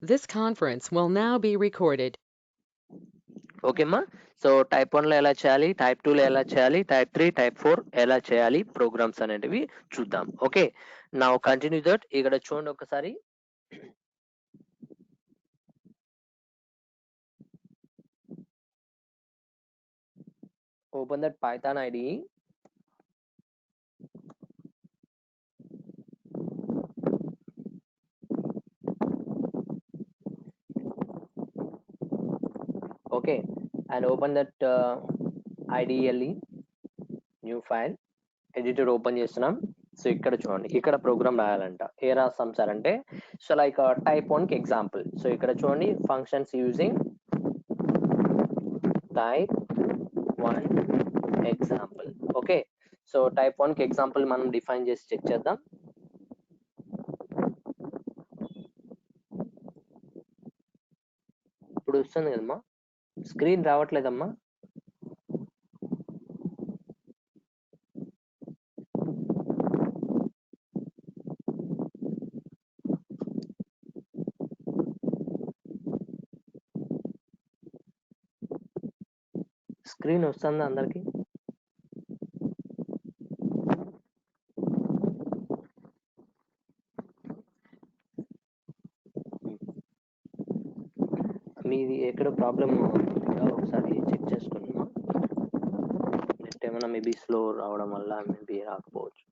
This conference will now be recorded. Okay అమ్మా. So type 1లో ఎలా చేయాలి, టైప్ 2లో ఎలా చేయాలి, టైప్ 3 టైప్ 4 ఎలా చేయాలి ప్రోగ్రామ్స్ అనేటివి చూద్దాం. Okay, now continue that. ఇక్కడ చూడండి ఒకసారి. Open that Python ID. Okay, and open that IDLE new file. Editor open చేస్తున్నాం. సో ఇక్కడ చూడండి, ఇక్కడ ప్రోగ్రామ్ రాయాలంట. ఏ రాస్తాం సార్ అంటే, సో లైక్ టైప్ 1కి ఎగ్జాంపుల్. సో ఇక్కడ చూడండి, functions using type 1 example. Okay, so type 1కి ఎగ్జాంపుల్ మనం డిఫైన్ చేసి చెక్ చేద్దాం. ఇప్పుడు వస్తుంది కదమ్మా, స్క్రీన్ రావట్లేదమ్మా. స్క్రీన్ వస్తుందా అందరికి? మీది ఎక్కడ ప్రాబ్లమ్ ఒకసారి చెక్ చేసుకోండి. నెట్ ఏమైనా మేబీ స్లో రావడం వల్ల మేబీ రాకపోవచ్చు.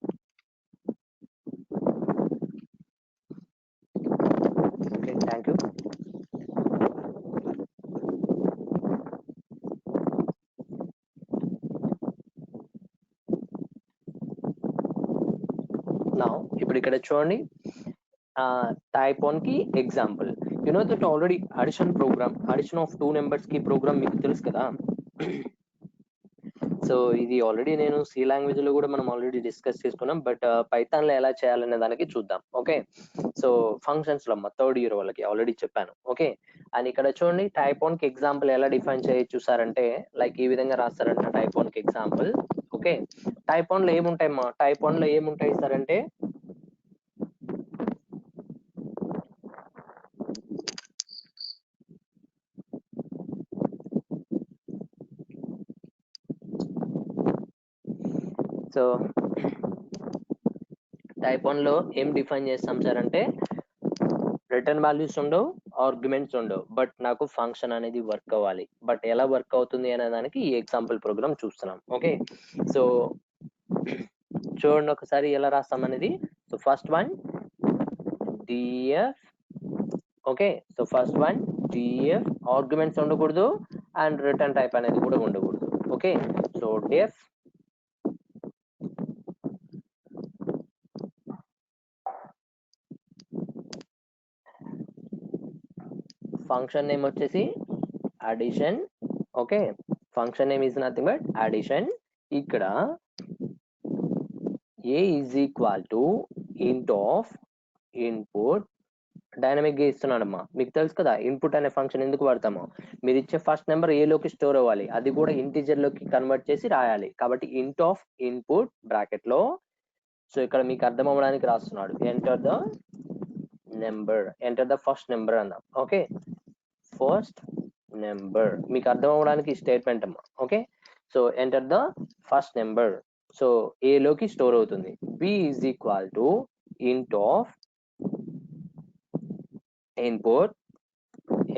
Okay, thank you. నా ఇప్పుడు ఇక్కడ చూడండి, టైప్ 1కి example. You know that already addition program, addition of 2 numbers కి ప్రోగ్రామ్ మీకు తెలుసు కదా. సో ఇది ఆల్రెడీ నేను సి లాంగ్వేజ్ లో కూడా మనం ఆల్రెడీ డిస్కస్ చేసుకున్నాం, బట్ పైథాన్ లో ఎలా చేయాలనే దానికి చూద్దాం. ఓకే, సో ఫంక్షన్స్ లో థర్డ్ ఇయర్ వాళ్ళకి ఆల్రెడీ చెప్పాను. ఓకే, అండ్ ఇక్కడ చూడండి, టైప్ 1కి ఎగ్జాంపుల్ ఎలా డిఫైన్ చేయొచ్చు సార్ అంటే, లైక్ ఈ విధంగా రాస్తారంట టైప్ 1కి ఎగ్జాంపుల్. ఓకే, టైప్ 1లో ఏముంటాయి మా, టైప్ 1లో ఏముంటాయి సార్ అంటే, సో టైప్ 1లో ఏం డిఫైన్ చేస్తాం సార్ అంటే, రిటర్న్ వాల్యూస్ ఉండవు, ఆర్గ్యుమెంట్స్ ఉండవు, బట్ నాకు ఫంక్షన్ అనేది వర్క్ అవ్వాలి. బట్ ఎలా వర్క్ అవుతుంది అనే దానికి ఈ ఎగ్జాంపుల్ ప్రోగ్రామ్ చూస్తున్నాం. ఓకే, సో చూడండి ఒకసారి ఎలా రాస్తాం అనేది. So first one df. Okay, so first one df, arguments ఉండకూడదు అండ్ రిటర్న్ టైప్ అనేది కూడా ఉండకూడదు. Okay, so def function name వచ్చేసి addition. Okay, function name is nothing but addition. ఇక్కడ a is equal to int of input. Dynamic గా ఇస్తున్నాడమ్మా, మీకు తెలుసు కదా ఇన్పుట్ అనే ఫంక్షన్ ఎందుకు వాడతామో. మీరు ఇచ్చే ఫస్ట్ నెంబర్ ఏలోకి స్టోర్ అవ్వాలి, అది కూడా ఇంటిజర్ లోకి కన్వర్ట్ చేసి రాయాలి. కాబట్టి ఇంట్ ఆఫ్ ఇన్పుట్ బ్రాకెట్ లో, సో ఇక్కడ మీకు అర్థం అవ్వడానికి రాస్తున్నాడు, enter the number, enter the first number అన్నాం. ఓకే, ఫస్ట్ నెంబర్ మీకు అర్థం అవ్వడానికి స్టేట్మెంట్ అమ్మా. Okay, so enter the first number. So a లోకి స్టోర్ అవుతుంది. b is equal to int of input,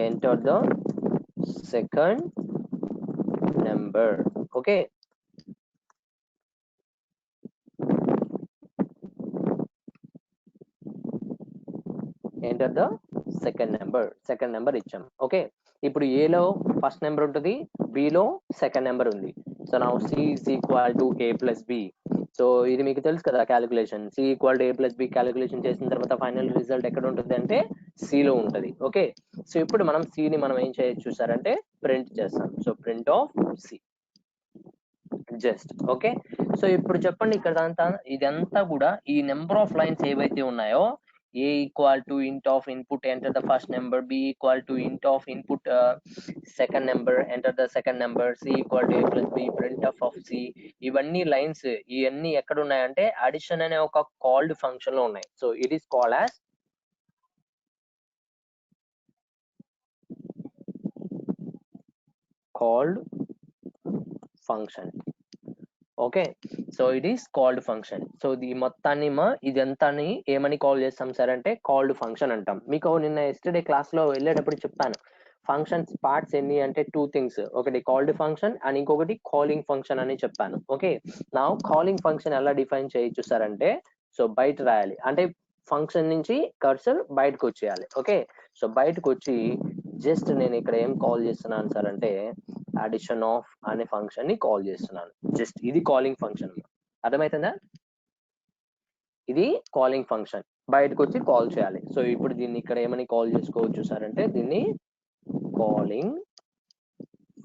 enter the second number. Okay, enter the second number ఇచ్చాం. Okay, ఇప్పుడు a లో first number ఉంటుంది, b లో second number ఉంది. So now c is equal to a plus b. So ఇది మీకు తెలుసు కదా calculation, c equal to a plus b calculation చేసిన తర్వాత ఫైనల్ రిజల్ట్ ఎక్కడ ఉంటుంది అంటే c లో ఉంటుంది. ఓకే, సో ఇప్పుడు మనం c ని మనం ఏం చేయొచ్చు చూసారంటే ప్రింట్ చేస్తాం. So print of c just. Okay, so ఇప్పుడు చెప్పండి, ఇక్కడ ఇదంతా కూడా ఈ నెంబర్ ఆఫ్ లైన్స్ ఏవైతే ఉన్నాయో, a equal to int of input enter the first number, b equal to int of input second number enter the second number, c equal to a plus b print of c. ఇవన్నీ lines ఇవన్నీ ఎక్కడ ఉన్నాయంటే addition అనే ఒక called function లో ఉన్నాయి. So it is called as called function. Okay, so it is called function. So ఇది మొత్తాన్ని ఇదంతాని ఏమని కాల్ చేస్తాం సార్ అంటే కాల్డ్ ఫంక్షన్ అంటాం. మీకు నిన్న ఎస్టర్డే క్లాస్ లో వెళ్ళేటప్పుడు చెప్పాను ఫంక్షన్స్ పార్ట్స్ ఎన్ని అంటే 2 థింగ్స్, ఒకటి కాల్డ్ ఫంక్షన్ అండ్ ఇంకొకటి కాలింగ్ ఫంక్షన్ అని చెప్పాను. ఓకే, నా కాలింగ్ ఫంక్షన్ ఎలా డిఫైన్ చేయొచ్చు సార్ అంటే, సో బయట రాయాలి అంటే ఫంక్షన్ నుంచి కర్సర్ బయటకు వచ్చేయాలి. ఓకే, సో బయటకు వచ్చి జస్ట్ నేను ఇక్కడ ఏం కాల్ చేస్తున్నాను సార్ అంటే అడిషన్ ఆఫ్ అనే ఫంక్షన్ ని కాల్ చేస్తున్నాను. జస్ట్ ఇది కాలింగ్ ఫంక్షన్. అర్థమవుతుందా? ఇది కాలింగ్ ఫంక్షన్, బయటకు వచ్చి కాల్ చేయాలి. సో ఇప్పుడు దీన్ని ఇక్కడ ఏమని కాల్ చేసుకోవచ్చు సార్ అంటే దీన్ని కాలింగ్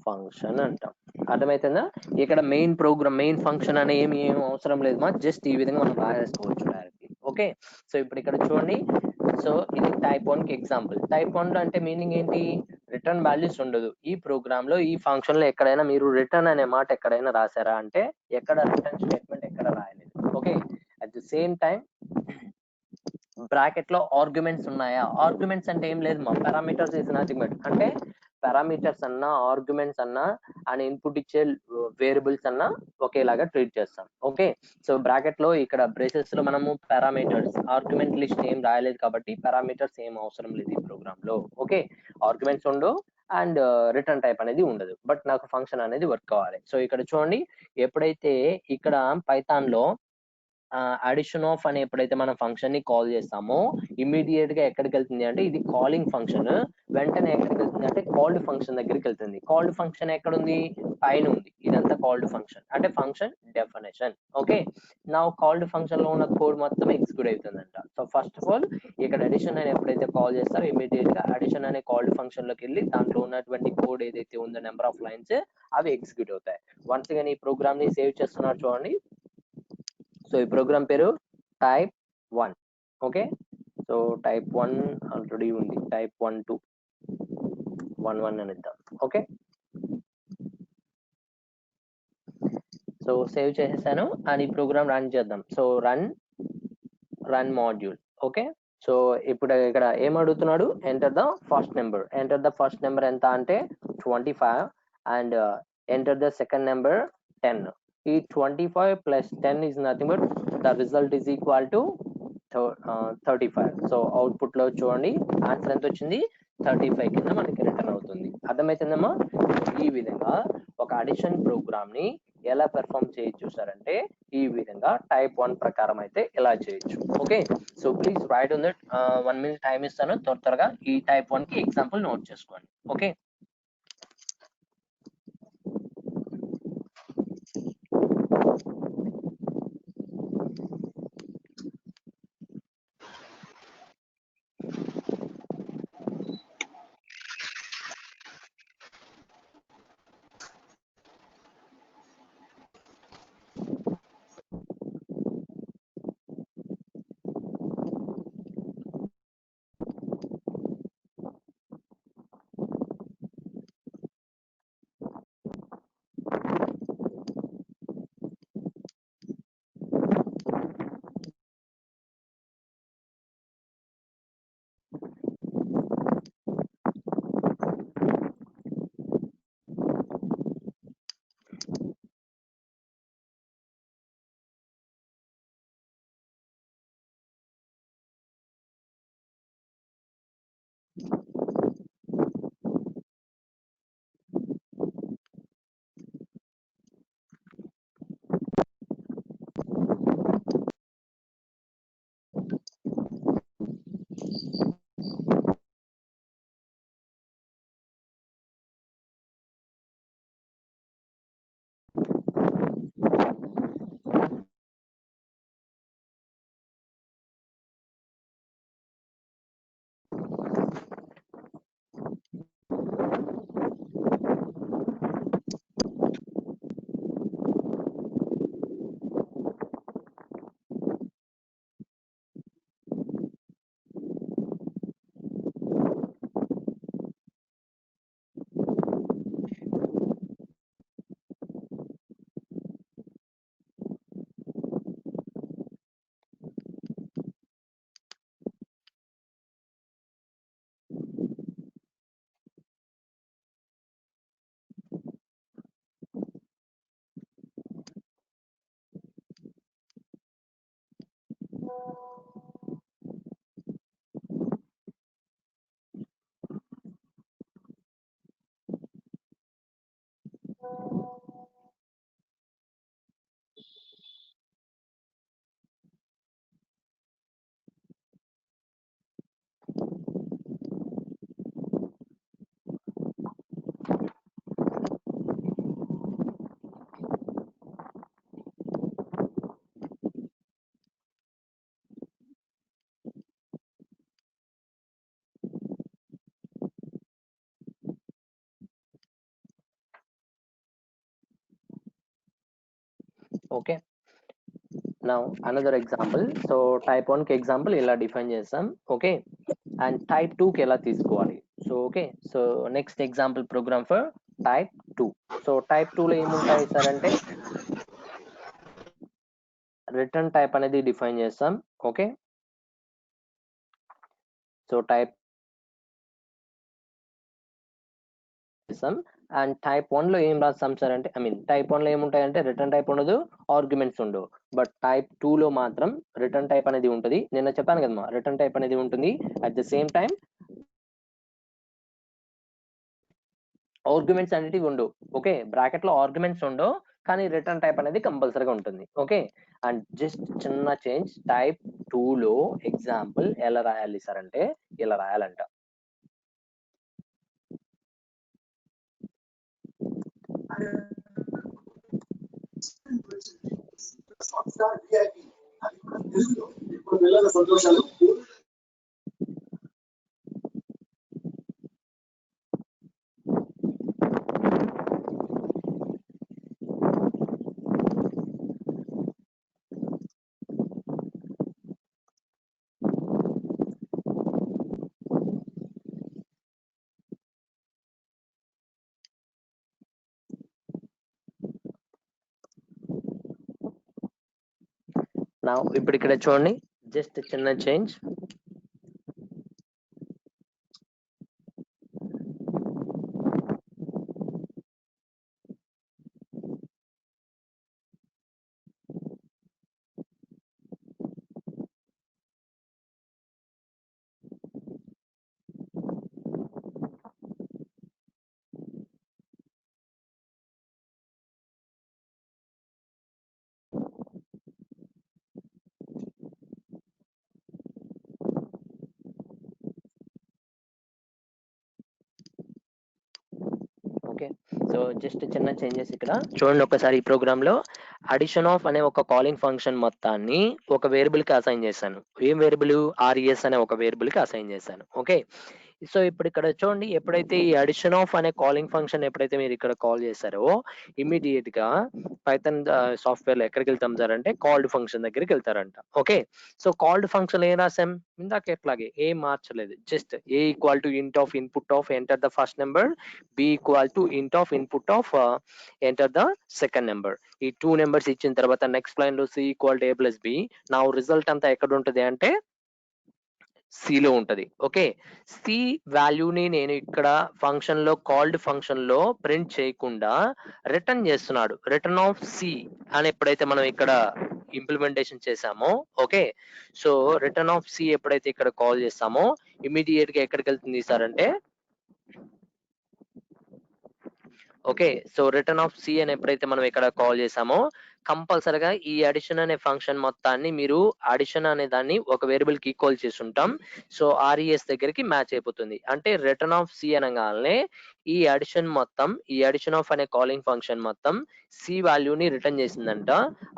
ఫంక్షన్ అంటాం. అర్థమవుతుందా? ఇక్కడ మెయిన్ ప్రోగ్రామ్ మెయిన్ ఫంక్షన్ అనే ఏమి అవసరం లేదు మా, జస్ట్ ఈ విధంగా మనం రాసేసుకోవచ్చు డైరెక్ట్లీ. ఓకే, సో ఇప్పుడు ఇక్కడ చూడండి, సో ఇది టైప్ 1 కి ఎగ్జాంపుల్. టైప్ 1 అంటే మీనింగ్ ఏంటి? రిటర్న్ వాల్యూస్ ఉండదు. ఈ ప్రోగ్రామ్ లో ఈ ఫంక్షన్ లో ఎక్కడైనా మీరు రిటర్న్ అనే మాట ఎక్కడైనా రాసారా అంటే ఎక్కడ రిటర్న్ స్టేట్మెంట్ ఎక్కడ రాయలేదు. Okay, at the same time bracket లో ఆర్గ్యుమెంట్స్ ఉన్నాయా? ఆర్గ్యుమెంట్స్ అంటే ఏం లేదు మా, పారామీటర్స్ ఇస్ నథింగ్ బట్ అంటే పారామీటర్స్ అన్నా ఆర్గ్యుమెంట్స్ అన్నా అండ్ ఇన్పుట్ ఇచ్చే వేరియబుల్స్ అన్నా ఒకేలాగా ట్రీట్ చేస్తాం. ఓకే, సో బ్రాకెట్ లో ఇక్కడ బ్రేసెస్ లో మనము పారామీటర్స్ ఆర్గ్యుమెంట్ లిస్ట్ ఏం రాయలేదు కాబట్టి పారామీటర్స్ ఏం అవసరం లేదు ఈ ప్రోగ్రామ్ లో. ఓకే, ఆర్గ్యుమెంట్స్ ఉండవు అండ్ రిటర్న్ టైప్ అనేది ఉండదు, బట్ నాకు ఫంక్షన్ అనేది వర్క్ కావాలి. సో ఇక్కడ చూడండి, ఎప్పుడైతే ఇక్కడ పైథాన్ లో అడిషన్ ఆఫ్ అని ఎప్పుడైతే మనం ఫంక్షన్ ని కాల్ చేస్తామో ఇమీడియట్ గా ఎక్కడికి వెళ్తుంది అంటే ఇది కాలింగ్ ఫంక్షన్, వెంటనే ఎక్కడికి వెళ్తుంది అంటే కాల్డ్ ఫంక్షన్ దగ్గరికి వెళ్తుంది. కాల్డ్ ఫంక్షన్ ఎక్కడ ఉంది? పైన ఉంది. ఇదంతా కాల్డ్ ఫంక్షన్ అంటే ఫంక్షన్ డెఫినేషన్. ఓకే, నా కాల్డ్ ఫంక్షన్ లో ఉన్న కోడ్ మొత్తం ఎగ్జిక్యూట్ అవుతుందంట. సో ఫస్ట్ ఆఫ్ ఆల్ ఇక్కడ అడిషన్ అని ఎప్పుడైతే కాల్ చేస్తారో ఇమీడియట్ గా అడిషన్ అనే కాల్డ్ ఫంక్షన్ లోకి వెళ్ళి దాంట్లో ఉన్నటువంటి కోడ్ ఏదైతే ఉందో నెంబర్ ఆఫ్ లైన్స్ అవి ఎగ్జిక్యూట్ అవుతాయి. వన్స్ అగైన్ ఈ ప్రోగ్రామ్ ని సేవ్ చేస్తున్నారు చూడండి. సో ఈ ప్రోగ్రామ్ పేరు type 1. Okay, so type 1 already ఉంది, టైప్ 1 2 1 1 అని ఇద్దాం. ఓకే, సో సేవ్ చేసేసాను అండ్ ఈ ప్రోగ్రామ్ రన్ చేద్దాం. So run module. Okay, so ఇప్పుడు ఇక్కడ ఏం అడుగుతున్నాడు? Enter the first number. Enter the first number ఎంత అంటే 25 and enter the second number 10. ఈ 25 plus 10 is nothing but the result is equal to 35. So output లో చూడండి ఆన్సర్ ఎంత వచ్చింది? 35 కింద మనకి రిటర్న్ అవుతుంది. అర్థమవుతుందమ్మా? ఈ విధంగా ఒక అడిషన్ ప్రోగ్రామ్ ని ఎలా పెర్ఫామ్ చేయొచ్చు సార్ అంటే ఈ విధంగా టైప్ 1 ప్రకారం అయితే ఎలా చేయొచ్చు. Okay, so please write on that. 1 minute time ఇస్తాను, త్వరగా ఈ టైప్ 1 కి ఎగ్జాంపుల్ నోట్ చేసుకోండి. Okay, Okay, now another example. So type 1 కి example ఇలా డిఫైన్ చేస్తాం. Okay, and type 2 కి ఎలా తీసుకోవాలి. So okay, so next example program for type 2. So type 2 లో ఏముంటాయి సార్ అంటే రిటర్న్ టైప్ అనేది డిఫైన్ చేస్తాం. ఓకే, సో టైప్ చేస్తాం. అండ్ టైప్ 1 లో ఏం రాస్తాం సార్ అంటే టైప్ 1 లో ఏముంటాయంటే రిటర్న్ టైప్ ఉండదు, ఆర్గ్యుమెంట్స్ ఉండవు. బట్ టైప్ 2 లో మాత్రం రిటర్న్ టైప్ అనేది ఉంటుంది. నిన్న చెప్పాను కదమ్మా, రిటర్న్ టైప్ అనేది ఉంటుంది. At the same time arguments అనేటివి ఉండవు. ఓకే, బ్రాకెట్ లో ఆర్గ్యుమెంట్స్ ఉండవు, కానీ రిటర్న్ టైప్ అనేది కంపల్సరీగా ఉంటుంది. ఓకే, అండ్ జస్ట్ చిన్న చేంజ్, టైప్ 2 లో ఎగ్జాంపుల్ ఎలా రాయాలి సార్ అంటే ఇలా రాయాలంట. నా ఇప్పుడు ఇక్కడ చూడండి, జస్ట్ చిన్న చేంజ్, ఓకే, సో జస్ట్ చిన్న చేంజెస్ ఇక్కడ చూడండి ఒకసారి. ఈ ప్రోగ్రామ్ లో అడిషన్ ఆఫ్ అనే ఒక కాలింగ్ ఫంక్షన్ మొత్తాన్ని ఒక వేరియబుల్ కి అసైన్ చేశాను. ఏం వేరియబుల్? RES అనే ఒక వేరియబుల్ కి అసైన్ చేశాను. ఓకే, సో ఇప్పుడు ఇక్కడ చూడండి, ఎప్పుడైతే ఈ అడిషన్ ఆఫ్ అనే కాలింగ్ ఫంక్షన్ ఎప్పుడైతే మీరు ఇక్కడ కాల్ చేశారో ఇమీడియట్ గా పైథాన్ సాఫ్ట్వేర్ లో ఎక్కడికి వెళ్తాం సార్ అంటే కాల్డ్ ఫంక్షన్ దగ్గరికి వెళ్తారంట. ఓకే, సో కాల్డ్ ఫంక్షన్ ఏం రాసాం ఇందాక ఎట్లాగే, ఏం మార్చలేదు. Just a equal to int of input of enter the first number, b equal to int of input of enter the second number. ఈ 2 నెంబర్స్ ఇచ్చిన తర్వాత నెక్స్ట్ లైన్ లో c equal to a plus b. నా result అంతా ఎక్కడ ఉంటుంది అంటే C లో ఉంటది. ఓకే, సి వాల్యూని నేను ఇక్కడ ఫంక్షన్ లో కాల్డ్ ఫంక్షన్ లో ప్రింట్ చేయకుండా రిటర్న్ చేస్తున్నాడు. రిటర్న్ ఆఫ్ సి అని ఎప్పుడైతే మనం ఇక్కడ ఇంప్లిమెంటేషన్ చేసామో, okay, so return of c ఎప్పుడైతే ఇక్కడ కాల్ చేస్తామో ఇమీడియట్ గా ఎక్కడికి వెళ్తుంది సార్ అంటే okay, so return of c అని ఎప్పుడైతే మనం ఇక్కడ కాల్ చేసామో కంపల్సరిగా ఈ అడిషన్ అనే ఫంక్షన్ మొత్తాన్ని మీరు అడిషన్ అనే దాన్ని ఒక వేరియబుల్ కి ఈక్వల్ చేసి ఉంటాం. సో RES దగ్గరికి మ్యాచ్ అయిపోతుంది. అంటే రిటర్న్ ఆఫ్ సి అనగానే ఈ అడిషన్ మొత్తం, ఈ అడిషన్ ఆఫ్ అనే కాలింగ్ ఫంక్షన్ మొత్తం సి వాల్యూని రిటర్న్ చేసిందంట.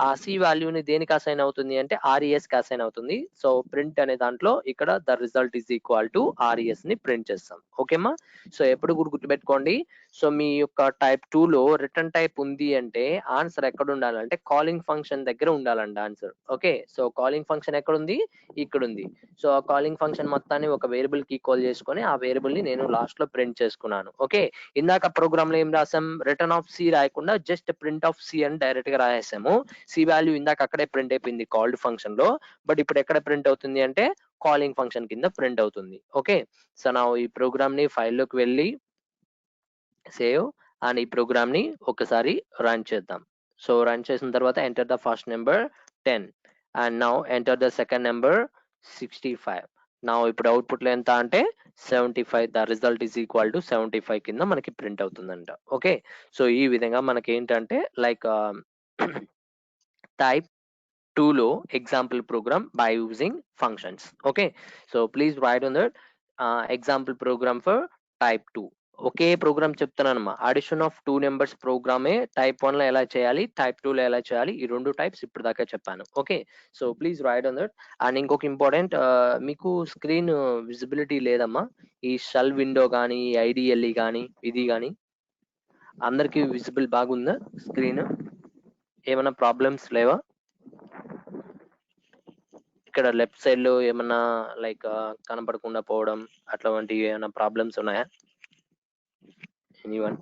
ఆ సి వాల్యూని దేనికి అసైన్ అవుతుంది అంటే RES కి అసైన్ అవుతుంది. సో ప్రింట్ అనే దాంట్లో ఇక్కడ the result is equal to RES ని ప్రింట్ చేస్తాం. ఓకేమా, సో ఎప్పుడు కూడా గుర్తుపెట్టుకోండి. సో మీ యొక్క టైప్ 2 లో రిటర్న్ టైప్ ఉంది అంటే ఆన్సర్ ఎక్కడ ఉండాలంటే కాలింగ్ ఫంక్షన్ దగ్గర ఉండాలండి answer. Okay, so calling function ఎక్కడ ఉంది? ఇక్కడ ఉంది. సో ఆ కాలింగ్ ఫంక్షన్ మొత్తాన్ని ఒక వేరియబుల్ కి ఈక్వల్ చేసుకొని ఆ వేరియబుల్ ని నేను లాస్ట్ లో ప్రింట్ చేసుకున్నాను. ఓకే, ఇందాక ప్రోగ్రామ్ లో ఏం రాసాం? రిటర్న్ ఆఫ్ సి రాయకుండా జస్ట్ ప్రింట్ ఆఫ్ సి అని డైరెక్ట్ గా రాసేసాము. సి వాల్యూ ఇందాక అక్కడే ప్రింట్ అయిపోయింది కాల్డ్ ఫంక్షన్ లో, బట్ ఇప్పుడు ఎక్కడ ప్రింట్ అవుతుంది అంటే కాలింగ్ ఫంక్షన్ కింద ప్రింట్ అవుతుంది. ఓకే, సో నా ఈ ప్రోగ్రామ్ ని ఫైల్లోకి వెళ్ళి సేవ్ అండ్ ఈ ప్రోగ్రామ్ ని ఒకసారి రన్ చేద్దాం. సో రన్ చేసిన తర్వాత enter the first number 10 and now enter the second number 65. నా ఇప్పుడు అవుట్పుట్ లో ఎంత అంటే 75. The result is equal to 75 కింద మనకి ప్రింట్ అవుతుందంట. ఓకే, సో ఈ విధంగా మనకి ఏంటంటే లైక్ టైప్ 2 లో example program by using functions. Okay, so please write on that example program for type 2. ఒకే ప్రోగ్రామ్ చెప్తున్నానమ్మా, అడిషన్ ఆఫ్ 2 నెంబర్స్ ప్రోగ్రామే టైప్ 1 లో ఎలా చేయాలి, టైప్ 2 లో ఎలా చేయాలి, ఈ 2 టైప్స్ ఇప్పుడు దాకా చెప్పాను. Okay, so please write on that. And ఇంకొక ఇంపార్టెంట్, మీకు స్క్రీన్ విజిబిలిటీ లేదమ్మా, ఈ షెల్ విండో కానీ IDLE కానీ ఇది కానీ అందరికి విజిబుల్ బాగుందా స్క్రీన్? ఏమైనా ప్రాబ్లమ్స్ లేవా? ఇక్కడ లెఫ్ట్ సైడ్ లో ఏమన్నా లైక్ కనపడకుండా పోవడం అట్లాంటి ఏమైనా ప్రాబ్లమ్స్ ఉన్నాయా? ఎనీవన్?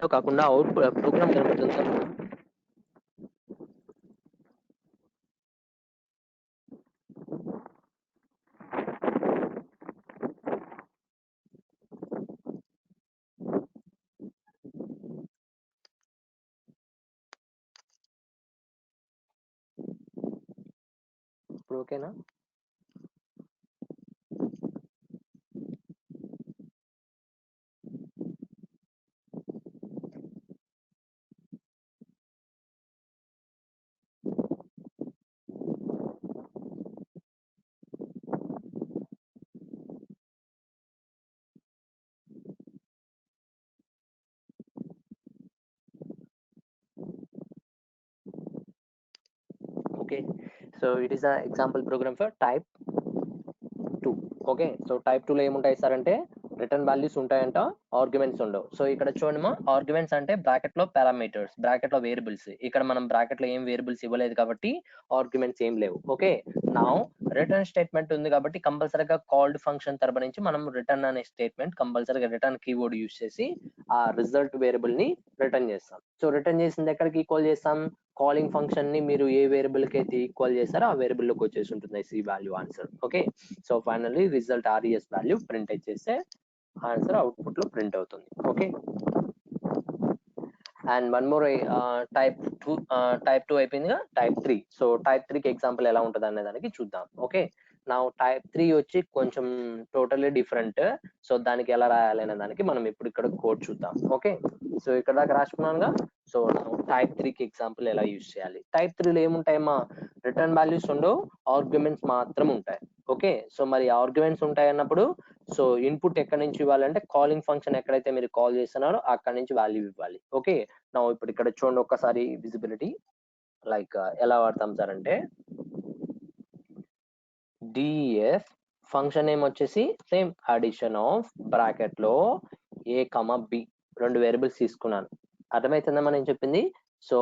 ఓకే, కాకుండా అవుట్ ప్రోగ్రామ్ కనబడుతుంది సార్. ఇప్పుడు ఓకేనా? Okay, so it is an example program for type 2. Okay, so type 2 లో ఏముంటాయి సార్ అంటే రిటర్న్ వాల్యూస్ ఉంటాయంట, ఆర్గ్యుమెంట్స్ ఉండవు. సో ఇక్కడ చూడండి మా, ఆర్గ్యుమెంట్స్ అంటే బ్రాకెట్ లో పారామీటర్స్, బ్రాకెట్ లో వేరియబుల్స్. ఇక్కడ మనం బ్రాకెట్ లో ఏం వేరియబుల్స్ ఇవ్వలేదు కాబట్టి ఆర్గ్యుమెంట్స్ ఏం లేవు. ఓకే, నా రిటర్న్ స్టేట్మెంట్ ఉంది కాబట్టి కంపల్సరీగా కాల్డ్ ఫంక్షన్ తరపు నుంచి మనం రిటర్న్ అనే స్టేట్మెంట్ కంపల్సరీగా రిటర్న్ కీవర్డ్ యూజ్ చేసి ఆ రిజల్ట్ వేరియబుల్ ని రిటర్న్ చేస్తాం. సో రిటర్న్ చేసింది ఎక్కడికి ఈక్వల్ చేస్తాం? కాలింగ్ ఫంక్షన్ ని మీరు ఏ వేరియబుల్ కి అయితే ఈక్వల్ చేస్తారో ఆ వేరియబుల్ లోకి వచ్చేసి ఉంటుంది c value answer. Okay, so finally result RES value print చేస్తే ఆన్సర్ అవుట్పుట్ లో ప్రింట్ అవుతుంది. Okay, and one more type 2 అయిపోయిందిగా, టైప్ 3. సో టైప్ 3 కి ఎగ్జాంపుల్ ఎలా ఉంటుంది అనే దానికి చూద్దాం. ఓకే, నా టైప్ 3 వచ్చి కొంచెం టోటల్లీ డిఫరెంట్. సో దానికి ఎలా రాయాలి అనే దానికి మనం ఇప్పుడు ఇక్కడ కోడ్ చూద్దాం. ఓకే, సో ఇక్కడ దాకా రాసుకున్నానుగా. సో టైప్ 3 కి ఎగ్జాంపుల్ ఎలా యూజ్ చేయాలి? టైప్ 3 లో ఏముంటాయమ్మా? రిటర్న్ వాల్యూస్ ఉండవు, ఆర్గ్యుమెంట్స్ మాత్రం ఉంటాయి. ఓకే, సో మరి ఆర్గ్యుమెంట్స్ ఉంటాయి అన్నప్పుడు సో ఇన్పుట్ ఎక్కడి నుంచి ఇవ్వాలంటే కాలింగ్ ఫంక్షన్ ఎక్కడైతే మీరు కాల్ చేస్తున్నారో అక్కడి నుంచి వాల్యూ ఇవ్వాలి. ఓకే, నా ఇప్పుడు ఇక్కడ చూడండి ఒక్కసారి విజిబిలిటీ లైక్ ఎలా వాడతాం సార్ అంటే డిఎఫ్ ఫంక్షన్ నేమ్ వచ్చేసి సేమ్ అడిషన్ ఆఫ్ బ్రాకెట్ లో ఏ కమా బి రెండు వేరియబుల్స్ తీసుకున్నాను. అర్థమవుతుందమ్మా నేను చెప్పింది? So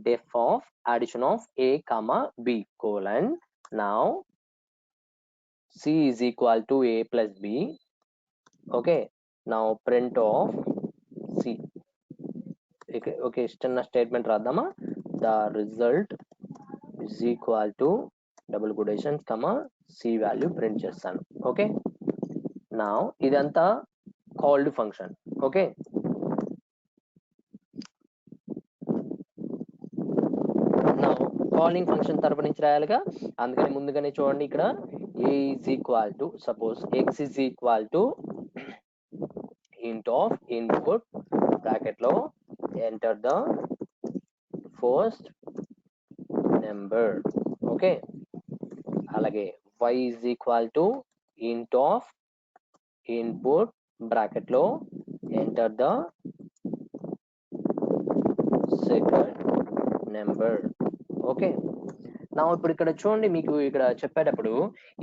def of addition of a comma b colon now c is equal to a plus b. Okay, now print of c. Okay, చిన్న statement రాద్దామా? The result is equal to double quotations comma c value print చేస్తాను. Okay, now ఇదంతా called function. Okay, now calling function తరపు నుంచి రాయాలిగా, అందుకని ముందుగానే చూడండి ఇక్కడ a is equal to suppose x is equal to int of input bracket లో enter the first number. Okay, అలాగే y is equal to int of input bracket లో enter the second number. Okay, నా ఇప్పుడు ఇక్కడ చూడండి, మీకు ఇక్కడ చెప్పేటప్పుడు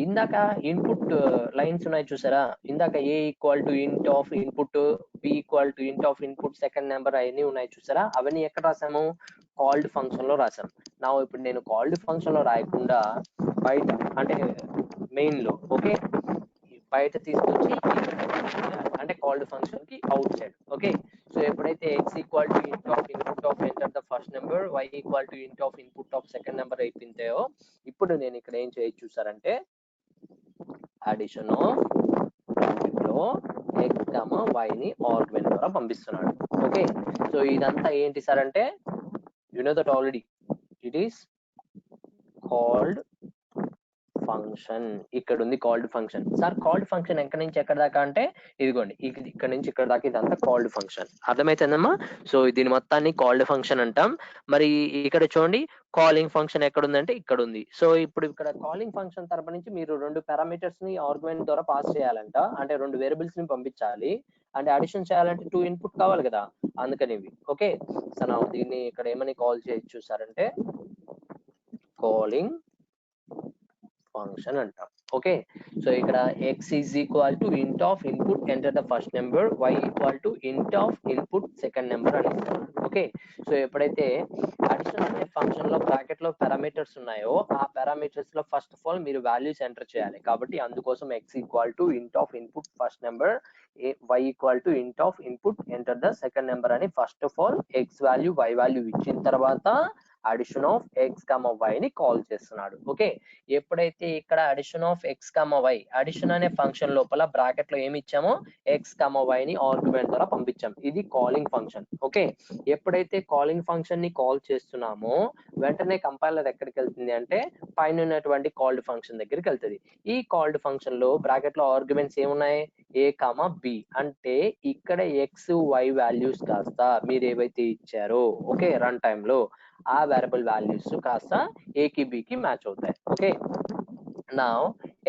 ఇందాక ఇన్పుట్ లైన్స్ ఉన్నాయి చూసారా? ఇందాక a equal to int of input, b equal to int of input second number అవన్నీ ఉన్నాయి చూసారా? అవన్నీ ఎక్కడ రాసాము? కాల్డ్ ఫంక్షన్ లో రాసాం. నా ఇప్పుడు నేను కాల్డ్ ఫంక్షన్ లో రాయకుండా బయట అంటే మెయిన్ లో, ఓకే, బయట తీసుకొచ్చి అంటే కాల్డ్ ఫంక్షన్ కి అవుట్ సైడ్. ఓకే, సో ఎప్పుడైతే x equal to int of input of enter the first number, y equal to int of input of second number అయిపోయింటాయో, ఇప్పుడు నేను ఇక్కడ ఏం చేయొచ్చు చూసారంటే అడిషన్ ఆఫ్ లో x y ని ఆర్గ్యుమెంట్ ద్వారా పంపిస్తున్నాడు. ఓకే, సో ఇదంతా ఏంటి సార్ అంటే you know that already it is called function. ఇక్కడ ఉంది called function. Sir called function ఎక్కడి నుంచి ఎక్కడ దాకా అంటే ఇదిగోండి ఇక్కడ నుంచి ఇక్కడ దాకా ఇదంతా కాల్డ్ ఫంక్షన్. అర్థమైతుందమ్మా? సో దీని మొత్తాన్ని కాల్డ్ ఫంక్షన్ అంటాం. మరి ఇక్కడ చూడండి కాలింగ్ ఫంక్షన్ ఎక్కడ ఉందంటే ఇక్కడ ఉంది. సో ఇప్పుడు ఇక్కడ కాలింగ్ ఫంక్షన్ తరపు నుంచి మీరు 2 పారామీటర్స్ ని ఆర్గ్యుమెంట్ ద్వారా పాస్ చేయాలంట, అంటే 2 వేరియబుల్స్ ని పంపించాలి. అంటే అడిషన్ చేయాలంటే 2 ఇన్పుట్ కావాలి కదా, అందుకని ఇవి. ఓకే, సో నా దీన్ని ఇక్కడ ఏమని కాల్ చేయొచ్చు చూసారంటే కాలింగ్ ఫంక్షన్ అంటాం. ఓకే, సో ఇక్కడ x is equal to int of input enter the first number, y equal to int of input second number అని ఇస్తాం. ఓకే, సో ఎప్పుడైతే అడిషన్ అనే ఫంక్షన్ లో బ్రాకెట్ లో పారామీటర్స్ ఉన్నాయో ఆ పారామీటర్స్ లో ఫస్ట్ ఆఫ్ ఆల్ మీరు వాల్యూస్ ఎంటర్ చేయాలి. కాబట్టి అందుకోసం x equal to int of input first number, y equal to int of input enter the second number అని first of all x value y value ఇచ్చిన తర్వాత addition of x y ని call చేస్తున్నాడు. Okay, ఎప్పుడైతే ఇక్కడ addition of x y addition అనే function లోపల bracket లో ఏమి ఇచ్చామో x y ని ఆర్గ్యుమెంట్ ద్వారా పంపించాం. ఇది కాలింగ్ ఫంక్షన్. ఓకే, ఎప్పుడైతే కాలింగ్ ఫంక్షన్ ని కాల్ చేస్తున్నామో వెంటనే కంపైలర్ ఎక్కడికి వెళ్తుంది అంటే పైన ఉన్నటువంటి కాల్డ్ ఫంక్షన్ దగ్గరికి వెళ్తుంది. ఈ కాల్డ్ ఫంక్షన్ లో బ్రాకెట్ లో ఆర్గ్యుమెంట్స్ ఏమున్నాయి a b, అంటే ఇక్కడ x y వాల్యూస్ కాస్త మీరు ఏవైతే ఇచ్చారో ఓకే రన్ టైమ్ లో ఆ వేరియబుల్ వాల్యూస్ కాస్త a కి b కి మ్యాచ్ అవుతాయి. ఓకే, నా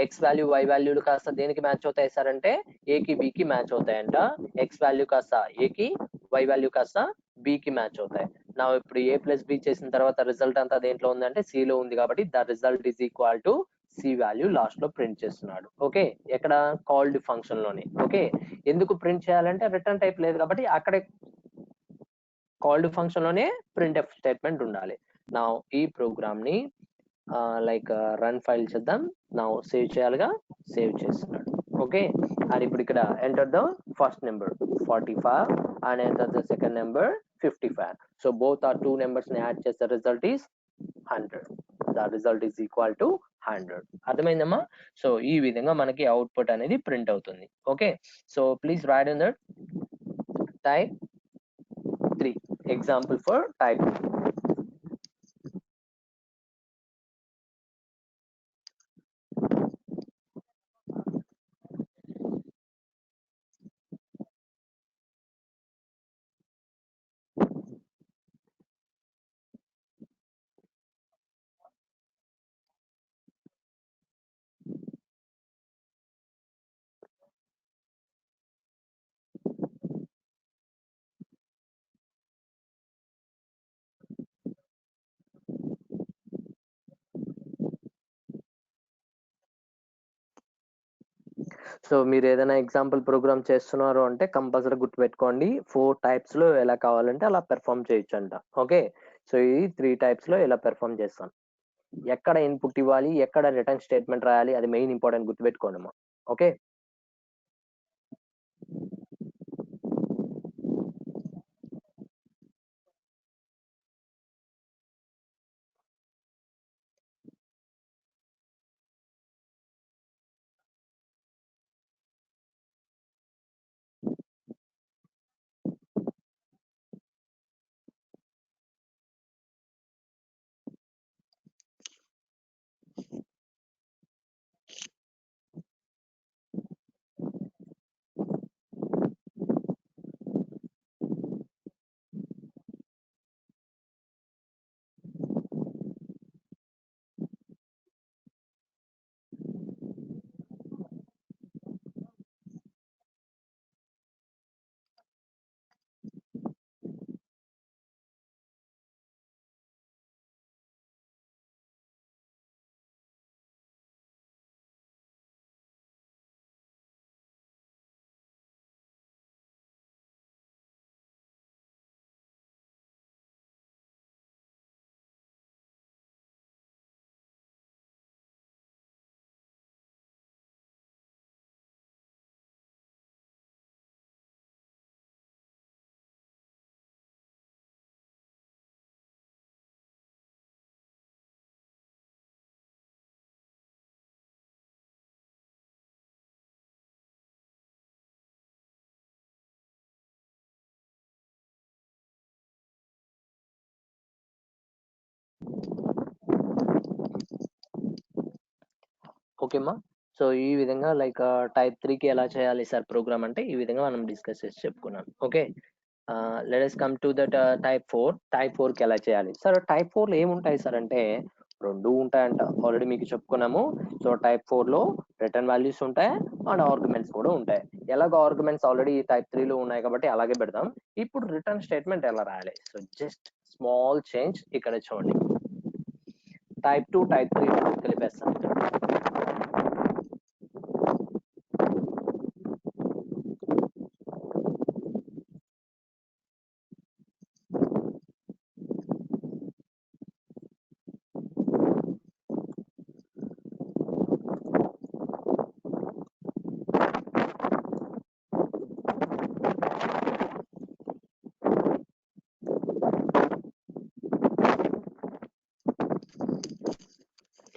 x వాల్యూ y వాల్యూలు కాస్త దేనికి మ్యాచ్ అవుతాయి సార్ అంటే a కి b కి మ్యాచ్ అవుతాయంట. x వాల్యూ కాస్త a కి, y వాల్యూ కాస్త b కి మ్యాచ్ అవుతాయి. నా ఇప్పుడు a ప్లస్ b చేసిన తర్వాత రిజల్ట్ అంతా దేంట్లో ఉందంటే c లో ఉంది. కాబట్టి the result is equal to c value last లో ప్రింట్ చేస్తున్నాడు. ఓకే, ఎక్కడ కాల్డ్ ఫంక్షన్ లోనే. ఓకే, ఎందుకు ప్రింట్ చేయాలంటే రిటర్న్ టైప్ లేదు కాబట్టి అక్కడే కాల్డ్ ఫంక్షన్ లోనే ప్రింట్ఎఫ్ స్టేట్మెంట్ ఉండాలి. నా ఈ ప్రోగ్రామ్ ని లైక్ రన్ ఫైల్ చేద్దాం. నా సేవ్ చేయాలిగా, సేవ్ చేస్తున్నాడు. ఓకే, అండ్ ఇప్పుడు ఇక్కడ enter the first number 45 and enter the second number 55. So both are 2 numbers ని యాడ్ చేస్తే result is 100. The result is equal to 100. అర్థమైందమ్మా? సో ఈ విధంగా మనకి అవుట్పుట్ అనేది ప్రింట్ అవుతుంది. Okay, so please right in that type 3 example for type 3. So మీరు ఏదైనా ఎగ్జాంపుల్ ప్రోగ్రామ్ చేస్తున్నారు అంటే కంపల్సరీ గుర్తుపెట్టుకోండి 4 టైప్స్ లో ఎలా కావాలంటే అలా పెర్ఫామ్ చేయొచ్చు అంట. ఓకే, సో ఈ 3 టైప్స్ లో ఎలా పెర్ఫామ్ చేస్తాం, ఎక్కడ ఇన్పుట్ ఇవ్వాలి, ఎక్కడ రిటర్న్ స్టేట్మెంట్ రాయాలి, అది మెయిన్ ఇంపార్టెంట్ గుర్తుపెట్టుకోండి అమ్మా. ఓకే, ఓకేమ్మా. సో ఈ విధంగా లైక్ టైప్ 3కి ఎలా చేయాలి సార్ ప్రోగ్రామ్ అంటే ఈ విధంగా మనం డిస్కస్ చేసి చెప్పుకున్నాం. Okay, let us come to that type 4. Type 4కి ఎలా చేయాలి సార్? టైప్ 4లో ఏముంటాయి సార్ అంటే రెండు ఉంటాయంట, ఆల్రెడీ మీకు చెప్పుకున్నాము. సో టైప్ 4లో రిటర్న్ వాల్యూస్ ఉంటాయి అండ్ ఆర్గ్యుమెంట్స్ కూడా ఉంటాయి. ఎలాగో ఆర్గ్యుమెంట్స్ ఆల్రెడీ టైప్ 3లో ఉన్నాయి కాబట్టి అలాగే పెడదాం. ఇప్పుడు రిటర్న్ స్టేట్మెంట్ ఎలా రాయాలి? సో జస్ట్ స్మాల్ చేంజ్ ఇక్కడ చూడండి, టైప్ 2 టైప్ 3 కలిపేస్తాం.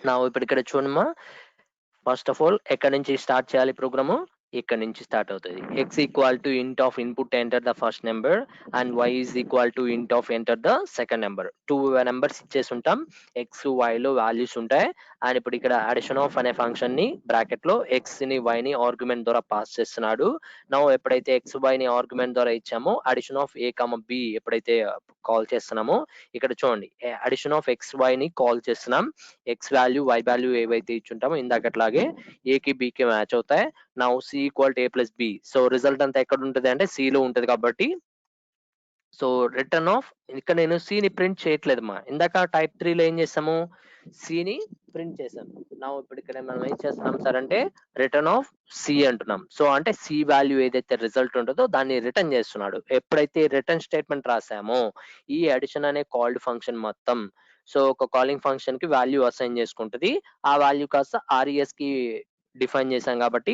నా ఇప్పుడు ఇక్కడ చూడమ్మా, ఫస్ట్ ఆఫ్ ఆల్ ఎక్కడి నుంచి స్టార్ట్ చేయాలి ప్రోగ్రాము? ఇక్కడ నుంచి స్టార్ట్ అవుతుంది. x equal to int of input enter the first number and y is equal to int of enter the second number. 2 numbers ఇచ్చేసి ఉంటాం, x y లో వాల్యూస్ ఉంటాయి. అండ్ ఇప్పుడు ఇక్కడ అడిషన్ ఆఫ్ అనే ఫంక్షన్ ని బ్రాకెట్ లో x ని y ని ఆర్గ్యుమెంట్ ద్వారా పాస్ చేస్తున్నాడు. నౌ ఎప్పుడైతే x y ని ఆర్గ్యుమెంట్ ద్వారా ఇచ్చామో అడిషన్ ఆఫ్ a b ఎప్పుడైతే కాల్ చేస్తున్నామో ఇక్కడ చూడండి, అడిషన్ ఆఫ్ x y ని కాల్ చేస్తున్నాం. x వాల్యూ y వాల్యూ ఏవైతే ఇచ్చుంటామో ఇందాకట్లాగే a కి b కి మ్యాచ్ అవుతాయి. Now c equal to a plus b. So result అంతా ఎక్కడ ఉంటుంది అంటే c లో ఉంటుంది కాబట్టి సో రిటర్న్ ఆఫ్, ఇక్కడ నేను c ని ప్రింట్ చేయట్లేదమ్మా. ఇందాక టైప్ 3లో ఏం చేసాము? c ని ప్రింట్ చేసాం. నా ఇప్పుడు ఇక్కడ మనం ఏం చేస్తున్నాం సార్ అంటే రిటర్న్ ఆఫ్ c అంటున్నాం. సో అంటే c వాల్యూ ఏదైతే రిజల్ట్ ఉంటుందో దాన్ని రిటర్న్ చేస్తున్నాడు. ఎప్పుడైతే రిటర్న్ స్టేట్మెంట్ రాసామో ఈ అడిషన్ అనే కాల్డ్ ఫంక్షన్ మొత్తం సో ఒక కాలింగ్ ఫంక్షన్ కి వాల్యూ అసైన్ చేసుకుంటుంది. ఆ వాల్యూ కాస్త RES కి డిఫైన్ చేశాం కాబట్టి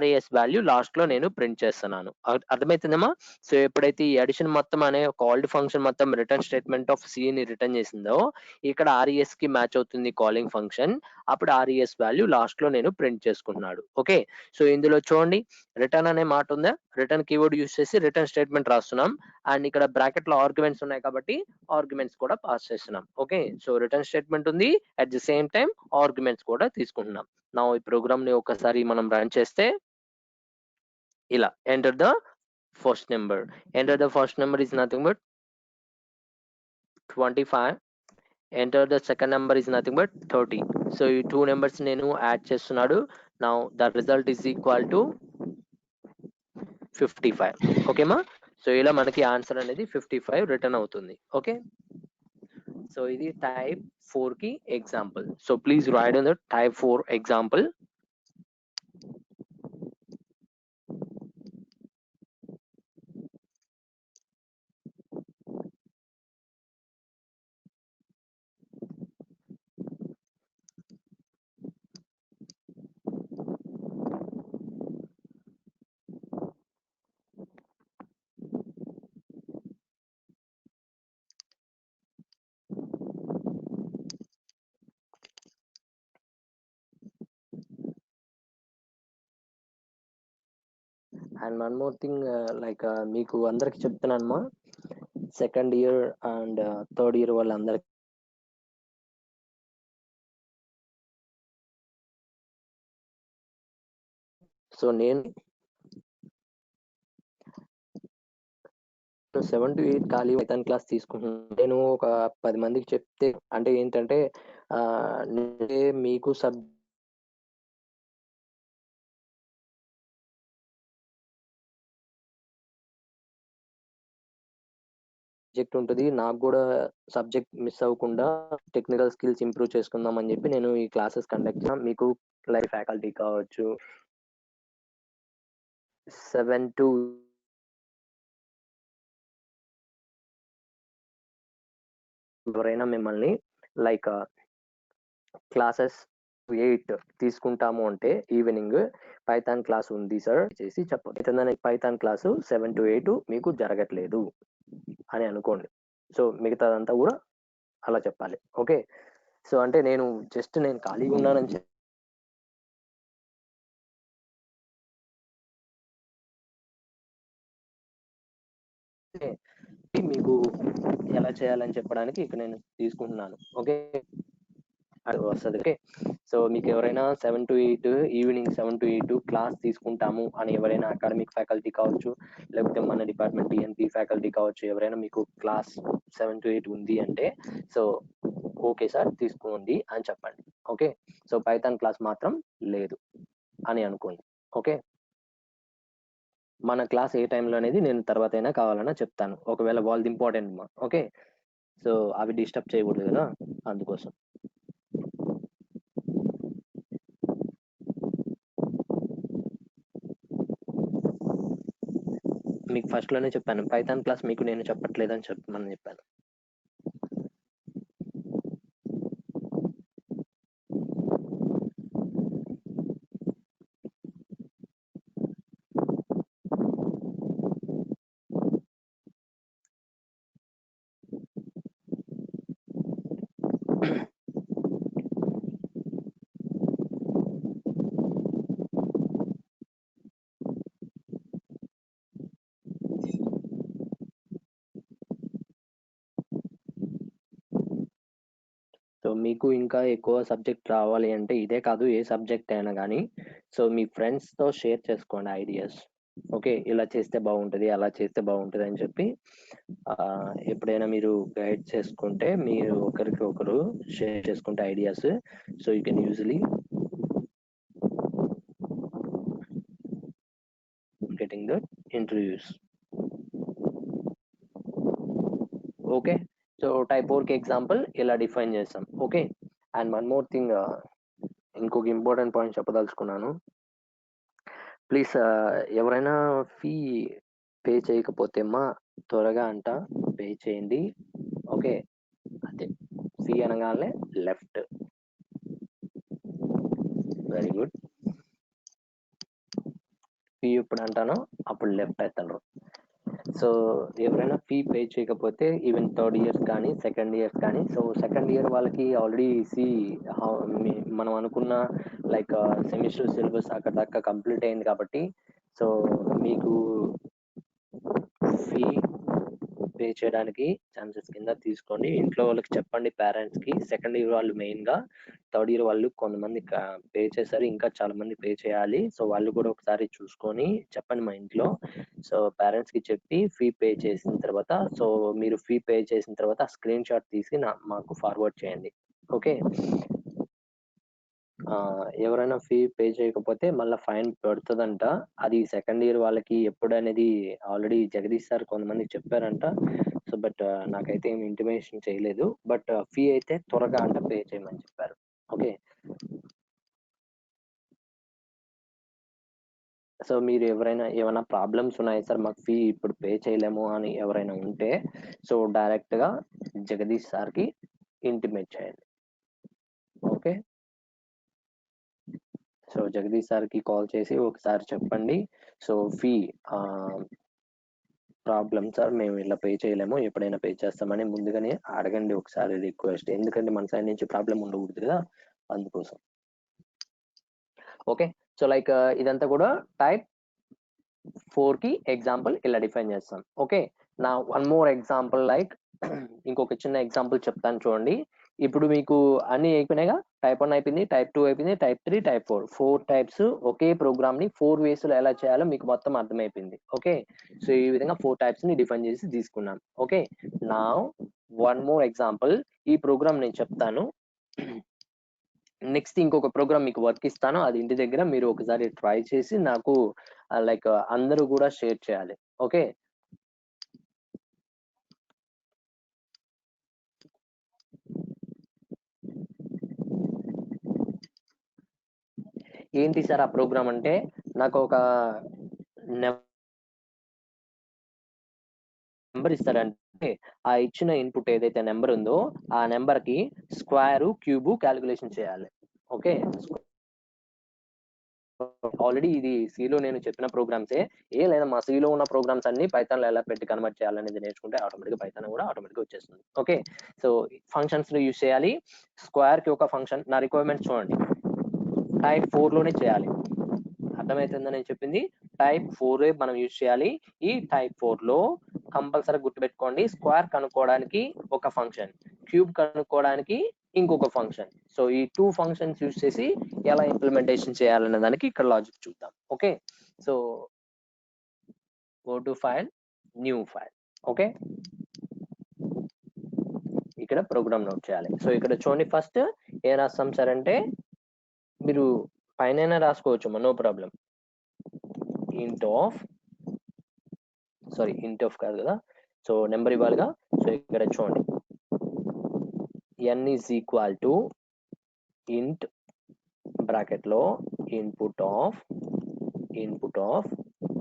RES వాల్యూ లాస్ట్ లో నేను ప్రింట్ చేస్తున్నాను. అర్థమవుతుందమ్మా? సో ఎప్పుడైతే ఈ అడిషన్ మొత్తం అనే కాల్డ్ ఫంక్షన్ మొత్తం రిటర్న్ స్టేట్మెంట్ ఆఫ్ c ని రిటర్న్ చేసిందో ఇక్కడ RES కి మ్యాచ్ అవుతుంది కాలింగ్ ఫంక్షన్. అప్పుడు RES వాల్యూ లాస్ట్ లో నేను ప్రింట్ చేసుకున్నాడు. ఓకే, సో ఇందులో చూడండి రిటర్న్ అనే మాట ఉందా, రిటర్న్ కీవర్డ్ యూస్ చేసి రిటర్న్ స్టేట్మెంట్ రాస్తున్నాం. అండ్ ఇక్కడ బ్రాకెట్ లో ఆర్గ్యుమెంట్స్ ఉన్నాయి కాబట్టి ఆర్గ్యుమెంట్స్ కూడా పాస్ చేస్తున్నాం. ఓకే, సో రిటర్న్ స్టేట్మెంట్ ఉంది, at the same time arguments కూడా తీసుకుంటున్నాం. నా ఈ ప్రోగ్రామ్ ని ఒకసారి మనం రన్ చేస్తే ఇలా enter the first number. Enter the first number is nothing but 25. Enter the second number is nothing but 30. So ఈ 2 నెంబర్స్ నేను యాడ్ చేస్తున్నాడు. Now the result is equal to 55. ఓకేమా? సో ఇలా మనకి ఆన్సర్ అనేది 55 రిటర్న్ అవుతుంది. ఓకే, సో ఇది type 4 కి example. So please write on the type 4 example. And one more thing, like మీకు అందరికి చెప్తున్నానమ్మా, second year and third year వాళ్ళందరికి సో నేను 7 to 8 ఖాళీ పైథాన్ క్లాస్ తీసుకుంటున్నాను. నేను ఒక 10 మందికి చెప్తే అంటే ఏంటంటే మీకు సబ్జెక్ట్ ఉంటుంది, నాకు కూడా సబ్జెక్ట్ మిస్ అవ్వకుండా టెక్నికల్ స్కిల్స్ ఇంప్రూవ్ చేసుకుందాం అని చెప్పి నేను ఈ క్లాసెస్ కండక్ట్ చేస్తాను. మీకు లైక్ ఫ్యాకల్టీ కావచ్చు 7 to ఎవరైనా మిమ్మల్ని లైక్ క్లాసెస్ 8 తీసుకుంటాము అంటే ఈవినింగ్ పైథాన్ క్లాస్ ఉంది సార్ చేసి చెప్పండి. పైథాన్ క్లాసు 7 to 8 మీకు జరగట్లేదు అని అనుకోండి. సో మిగతాదంతా కూడా అలా చెప్పాలి. ఓకే, సో అంటే నేను జస్ట్ నేను ఖాళీగా ఉన్నానని చెప్పి మీకు ఎలా చేయాలని చెప్పడానికి ఇక్కడ నేను తీసుకుంటున్నాను. ఓకే, అది వస్తుంది. ఓకే, సో మీకు ఎవరైనా 7 to 8 ఈవినింగ్ 7 to 8 క్లాస్ తీసుకుంటాము అని ఎవరైనా అకాడమిక్ ఫ్యాకల్టీ కావచ్చు, లేకపోతే మన డిపార్ట్మెంట్ టీఎన్పీ ఫ్యాకల్టీ కావచ్చు, ఎవరైనా మీకు క్లాస్ 7 to 8 ఉంది అంటే సో ఓకే సార్ తీసుకోండి అని చెప్పండి. ఓకే, సో పైథాన్ క్లాస్ మాత్రం లేదు అని అనుకోండి. ఓకే, మన క్లాస్ ఏ టైంలో అనేది నేను తర్వాత అయినా కావాలన్నా చెప్తాను, ఒకవేళ వాళ్ళది ఇంపార్టెంట్ మా. ఓకే, సో అవి డిస్టర్బ్ చేయకూడదు కదా, అందుకోసం. మీకు ఫస్ట్ లోనే చెప్పాను, పైథాన్ క్లాస్ మీకు నేను చెప్పట్లేదని చెప్పమని చెప్పాను. సో మీకు ఇంకా ఎక్కువ సబ్జెక్ట్ రావాలి అంటే ఇదే కాదు, ఏ సబ్జెక్ట్ అయినా కానీ సో మీ ఫ్రెండ్స్తో షేర్ చేసుకోండి ఐడియాస్. ఓకే, ఇలా చేస్తే బాగుంటుంది, అలా చేస్తే బాగుంటుంది అని చెప్పి ఎప్పుడైనా మీరు గైడ్ చేసుకుంటే, మీరు ఒకరికి ఒకరు షేర్ చేసుకుంటే ideas, so you can usually getting the interviews. Okay, so type 4 కి ఎగ్జాంపుల్ ఇలా డిఫైన్ చేస్తాం. Okay, and one more thing, ఇంకొక ఇంపార్టెంట్ పాయింట్ చెప్పదలుచుకున్నాను. ప్లీజ్ ఎవరైనా ఫీ పే చేయకపోతే మా త్వరగా అంట పే చేయండి. ఓకే, అదే ఫీ అనగానే లెఫ్ట్. Very good. ఫీ ఎప్పుడు అంటానో అప్పుడు లెఫ్ట్ అవుతాను. సో ఎవరైనా ఫీ పే చేయకపోతే ఈవెన్ థర్డ్ ఇయర్ కానీ సెకండ్ ఇయర్ కానీ, సో సెకండ్ ఇయర్ వాళ్ళకి ఆల్రెడీ మనం అనుకున్న లైక్ సెమిస్టర్ సిలబస్ అక్కడ దాకా కంప్లీట్ అయింది కాబట్టి సో మీకు ఫీ పే చేయడానికి ఛాన్సెస్ కింద తీసుకోండి. ఇంట్లో వాళ్ళకి చెప్పండి, పేరెంట్స్కి. సెకండ్ ఇయర్ వాళ్ళు మెయిన్గా, థర్డ్ ఇయర్ వాళ్ళు కొంతమంది పే చేశారు, ఇంకా చాలా మంది పే చేయాలి. సో వాళ్ళు కూడా ఒకసారి చూసుకొని చెప్పండి మా ఇంట్లో. సో పేరెంట్స్కి చెప్పి ఫీ పే చేసిన తర్వాత, సో మీరు ఫీ పే చేసిన తర్వాత స్క్రీన్ షాట్ తీసి మాకు ఫార్వర్డ్ చేయండి. ఓకే, ఎవరైనా ఫీ పే చేయకపోతే మళ్ళీ ఫైన్ పడుతుందంట. అది సెకండ్ ఇయర్ వాళ్ళకి ఎప్పుడు అనేది ఆల్రెడీ జగదీష్ సార్ కొంతమందికి చెప్పారంట. సో బట్ నాకైతే ఏమి ఇంటిమేషన్ చేయలేదు. బట్ ఫీ అయితే త్వరగా అంట పే చేయమని చెప్పారు. ఓకే, సో మీరు ఏమైనా ప్రాబ్లమ్స్ ఉన్నాయి సార్ మాకు ఫీ ఇప్పుడు పే చేయలేము అని ఎవరైనా ఉంటే సో డైరెక్ట్గా జగదీష్ సార్కి ఇంటిమేట్ చేయండి. ఓకే, సో జగదీష్ సార్కి కాల్ చేసి ఒకసారి చెప్పండి, సో ఫీ ప్రాబ్లం సార్ మేము ఇలా పే చేయలేము, ఎప్పుడైనా పే చేస్తామని ముందుగానే అడగండి ఒకసారి రిక్వెస్ట్. ఎందుకంటే మన సైడ్ నుంచి ప్రాబ్లం ఉండకూడదు కదా, అందుకోసం. ఓకే, సో లైక్ ఇదంతా కూడా టైప్ 4 కి ఎగ్జాంపుల్ ఇలా డిఫైన్ చేస్తాం. ఓకే, నా వన్ మోర్ ఎగ్జాంపుల్, లైక్ ఇంకొక చిన్న ఎగ్జాంపుల్ చెప్తాను చూడండి. ఇప్పుడు మీకు అన్ని అయిపోయినాయిగా, టైప్ 1 అయిపోయింది, టైప్ 2 అయిపోయింది, టైప్ 3, టైప్ 4 టైప్స్ ఒకే ప్రోగ్రామ్ ని 4 వేస్ లో ఎలా చేయాలో మీకు మొత్తం అర్థమైపోయింది. ఓకే, సో ఈ విధంగా 4 టైప్స్ ని డిఫైన్ చేసి తీసుకున్నాం. ఓకే, నా వన్ మోర్ ఎగ్జాంపుల్, ఈ ప్రోగ్రామ్ నేను చెప్తాను, నెక్స్ట్ ఇంకొక ప్రోగ్రామ్ మీకు వర్క్ ఇస్తాను, అది ఇంటి దగ్గర మీరు ఒకసారి ట్రై చేసి నాకు లైక్ అందరూ కూడా షేర్ చేయాలి. ఓకే, ఏంటి సార్ ఆ ప్రోగ్రామ్ అంటే, నాకు ఒక నెంబర్ ఇస్తాడంటే ఆ ఇచ్చిన ఇన్పుట్ ఏదైతే నెంబర్ ఉందో ఆ నెంబర్ కి స్క్వేర్, క్యూబ్ క్యాలిక్యులేషన్ చేయాలి. ఓకే, ఆల్రెడీ ఇది సిలో నేను చెప్పిన ప్రోగ్రామ్సే, లేదా మా సిలో ఉన్న ప్రోగ్రామ్స్ అన్ని పైథాన్ లో ఎలా పెట్టి కన్వర్ట్ చేయాలనేది నేర్చుకుంటే ఆటోమేటిక్గా పైథాన్ కూడా ఆటోమేటిక్గా వచ్చేస్తుంది. ఓకే, సో ఫంక్షన్స్ లో యూజ్ చేయాలి. స్క్వేర్ కి ఒక ఫంక్షన్, నా రిక్వైర్మెంట్ చూడండి, టైప్ 4 లోనే చేయాలి. అర్థమవుతుందని నేను చెప్పింది, టైప్ 4 మనం యూజ్ చేయాలి. ఈ టైప్ 4 లో కంపల్సరీ గుర్తుపెట్టుకోండి, స్క్వేర్ కనుక్కోవడానికి ఒక ఫంక్షన్, క్యూబ్ కనుక్కోవడానికి ఇంకొక ఫంక్షన్. సో ఈ 2 ఫంక్షన్స్ యూజ్ చేసి ఎలా ఇంప్లిమెంటేషన్ చేయాలనే దానికి ఇక్కడ లాజిక్ చూద్దాం. Okay, so go to file, new file. Okay, ఇక్కడ ప్రోగ్రామ్ నోట్ చేయాలి. సో ఇక్కడ చూడండి, ఫస్ట్ ఏం రాస్తాం సార్ అంటే, మీరు పైన రాసుకోవచ్చు, నో ప్రాబ్లం. ఇంట్ ఆఫ్ కాదు కదా, సో నెంబర్ ఇవ్వాలిగా. సో ఇక్కడ చూడండి, n is equal to int bracket లో input of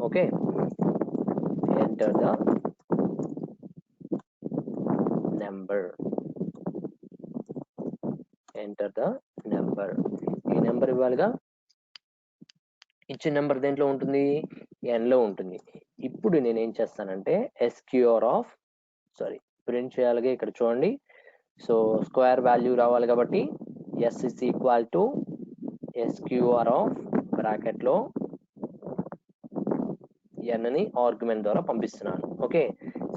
okay, enter the number. ఈ నెంబర్ ఇవ్వాలిగా. ఇచ్చిన నెంబర్ దేంట్లో ఉంటుంది, n లో ఉంటుంది. ఇప్పుడు నేను ఏం చేస్తానంటే ప్రింట్ చేయాలిగా. ఇక్కడ చూడండి, సో స్క్వేర్ వాల్యూ రావాలి కాబట్టి s is equal to SQR of bracket లో n ని ఆర్గ్యుమెంట్ ద్వారా పంపిస్తున్నాను. Okay,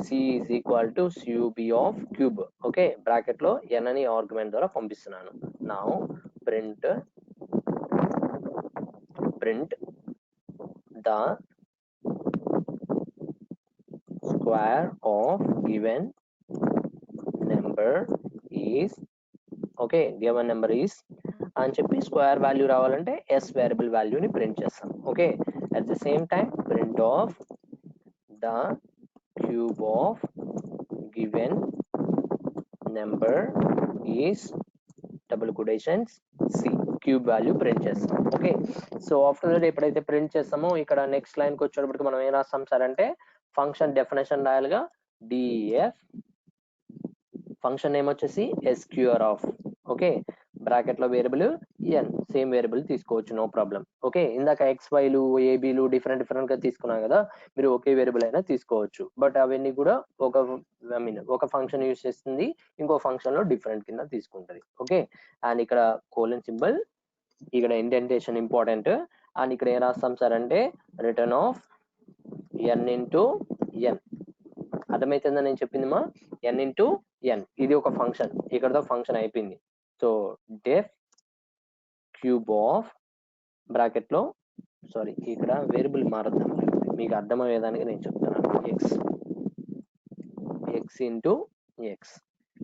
c is equal to CUB of cube. Okay, bracket లో n ని ఆర్గ్యుమెంట్ ద్వారా పంపిస్తున్నాను. Now print the square of given number is అని చెప్పి స్క్వేర్ వాల్యూ రావాలంటే s వేరియబుల్ వాల్యూని ప్రింట్ చేస్తాం. Okay, at the same time print of the cube of given number is double quotations c, cube value print చేస్తాం. Okay, so after that ఎప్పుడైతే print చేస్తామో ఇక్కడ next లైన్కి వచ్చేటప్పటికి మనం ఏం రాస్తాం సార్ అంటే, ఫంక్షన్ డెఫినేషన్ రాయాలిగా. def ఫంక్షన్ నేమ్ వచ్చేసి SQR ఆఫ్. ఓకే, బ్రాకెట్ లో వేరియబుల్ n, సేమ్ వేరియబుల్ తీసుకోవచ్చు, నో ప్రాబ్లం. ఓకే, ఇందాక XYలు ABలు డిఫరెంట్ గా తీసుకున్నాం కదా, మీరు ఒకే వేరియబుల్ అయినా తీసుకోవచ్చు. బట్ అవన్నీ కూడా ఒక ఫంక్షన్ యూజ్ చేస్తుంది, ఇంకో ఫంక్షన్ లో డిఫరెంట్ కింద తీసుకుంటది. ఓకే, అండ్ ఇక్కడ కోలన్ సింబల్, ఇక్కడ ఇండెంటేషన్ ఇంపార్టెంట్. అండ్ ఇక్కడ ఏం రాస్తాం సార్ అంటే, return of n into n. అర్థమైతుందని నేను చెప్పింది మా, n ఇంటూ n, ఇది ఒక ఫంక్షన్, ఇక్కడతో ఫంక్షన్ అయిపోయింది. So def cube of bracket లో, ఇక్కడ వేరియబుల్ మారుద్దాం, మీకు అర్థమయ్యేదానికి నేను చెప్తున్నాను. x ఇంటూ x,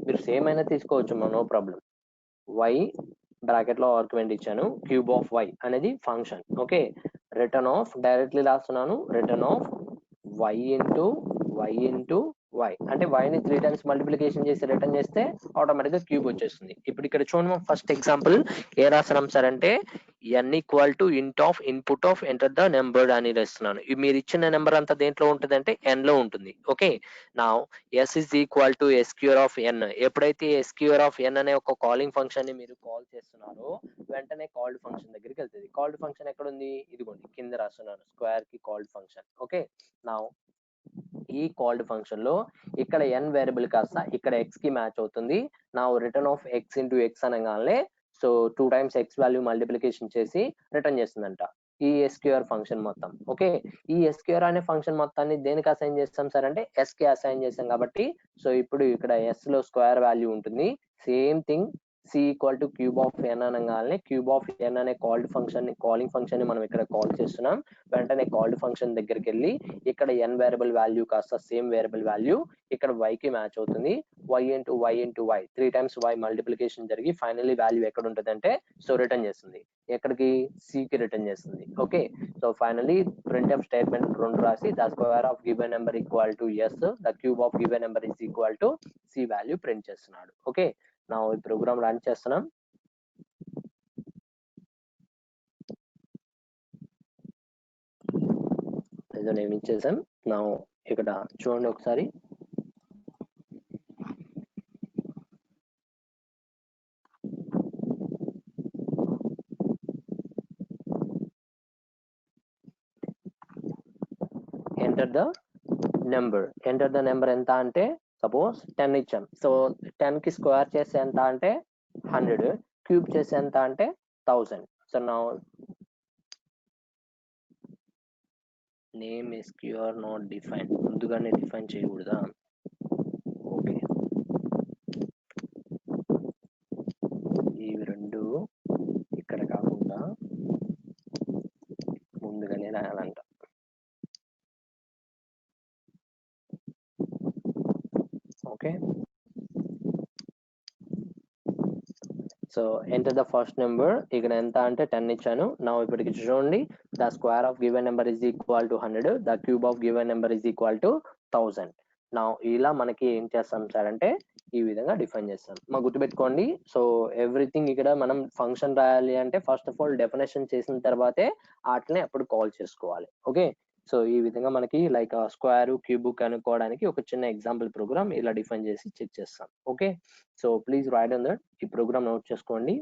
మీరు సేమ్ అయినా తీసుకోవచ్చు, నో ప్రాబ్లం. y బ్రాకెట్ లో ఆర్గ్యుమెంట్ ఇచ్చాను, క్యూబ్ ఆఫ్ y అనేది function. Okay, return of directly రాస్తున్నాను, return of y into y అంటే y ని 3 టైమ్స్ మల్టిప్లికేషన్ చేసి రిటర్న్ చేస్తే ఆటోమేటిక్ గా క్యూబ్ వచ్చేస్తుంది. ఇప్పుడు ఇక్కడ చూడండి, ఫస్ట్ ఎగ్జాంపుల్ ఏ రాస్తున్నాం సార్ అంటే, n equal to int of input of enter the number అని రాస్తున్నాను. మీరు ఇచ్చిన నెంబర్ అంతా దేంట్లో ఉంటుంది అంటే n లో ఉంటుంది. ఓకే, నా s is equal to SQR of n. ఎప్పుడైతే SQR ఆఫ్ n అనే ఒక కాలింగ్ ఫంక్షన్ ని మీరు కాల్ చేస్తున్నారో, వెంటనే కాల్డ్ ఫంక్షన్ దగ్గరికి వెళ్తుంది. కాల్డ్ ఫంక్షన్ ఎక్కడ ఉంది, ఇదిగోండి కింద రాస్తున్నాను, స్క్వేర్ కి కాల్డ్ ఫంక్షన్. ఓకే, నా ఈ కాల్డ్ ఫంక్షన్ లో ఇక్కడ n వేరియబుల్ కాస్త ఇక్కడ x కి మ్యాచ్ అవుతుంది. నా return of x into x అనగానే, so 2 times x value multiplication చేసి రిటర్న్ చేస్తుందంట ఈ SQR ఫంక్షన్ మొత్తం. ఓకే, ఈ SQR అనే ఫంక్షన్ మొత్తాన్ని దేనికి అసైన్ చేస్తాం సార్ అంటే, s కి అసైన్ చేస్తాం కాబట్టి, సో ఇప్పుడు ఇక్కడ s లో స్క్వేర్ వాల్యూ ఉంటుంది. Same thing c equal to cube of n అనగానే, క్యూబ్ ఆఫ్ n అనే కాలింగ్ ఫంక్షన్ ని మనం ఇక్కడ కాల్ చేస్తున్నాం. వెంటనే కాల్డ్ ఫంక్షన్ దగ్గరికి వెళ్ళి ఇక్కడ n వేరియబుల్ వాల్యూ కాస్త సేమ్ వేరియబుల్ వాల్యూ ఇక్కడ y కి మ్యాచ్ అవుతుంది. y into y 3 times y multiplication జరిగి ఫైనల్లీ వాల్యూ ఎక్కడ ఉంటుంది అంటే, సో రిటర్న్ చేస్తుంది, ఎక్కడికి, c కి రిటర్న్ చేస్తుంది. Okay, so finally printf statement 2 రాసి, the square of given number equal to s, the cube of given number is equal to c value print చేస్తున్నాడు. ఓకే, నా ఈ ప్రోగ్రామ్ రన్ చేస్తున్నాం. ఏదో నేను ఇచ్చేసాం. నా ఇక్కడ చూడండి ఒకసారి, ఎంటర్ ద నెంబర్ ఎంత అంటే, సపోజ్ 10 ఇచ్చాం. సో 10 కి స్క్వేర్ చేస్తే ఎంత అంటే 100, క్యూబ్ చేస్తే ఎంత అంటే 1000. సో నా నేమ్ SQR నాట్ డిఫైన్, ముందుగానే డిఫైన్ చేయకూడదా? ఓకే, రాయాలంట. Okay, so enter the first number. ఇక్కడ ఎంత అంటే 10 ఇచ్చాను. నా ఇప్పటికి చూడండి, the square of given number is equal to 100, the cube of given number is equal to 1000. నా ఇలా మనకి ఏం చేస్తాం సార్ అంటే ఈ విధంగా డిఫైన్ చేస్తాం. మా గుర్తుపెట్టుకోండి, సో ఎవ్రీథింగ్ ఇక్కడ మనం ఫంక్షన్ రాయాలి అంటే ఫస్ట్ ఆఫ్ ఆల్ డెఫినేషన్ చేసిన తర్వాతే వాటిని అప్పుడు కాల్ చేసుకోవాలి. ఓకే, సో ఈ విధంగా మనకి లైక్ స్క్వేర్ క్యూబ్ కనుక్కోవడానికి ఒక చిన్న ఎగ్జాంపుల్ ప్రోగ్రామ్ ఇలా డిఫైన్ చేసి చెక్ చేస్తాం. Okay, so please write on that. ఈ ప్రోగ్రామ్ నోట్ చేసుకోండి.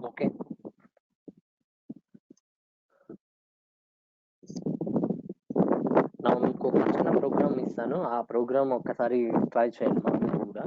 ఓకే, నా మీకు ఒక చిన్న ప్రోగ్రామ్ ఇస్తాను. ఆ ప్రోగ్రామ్ ఒక్కసారి ట్రై చేయండి మా మీరు కూడా.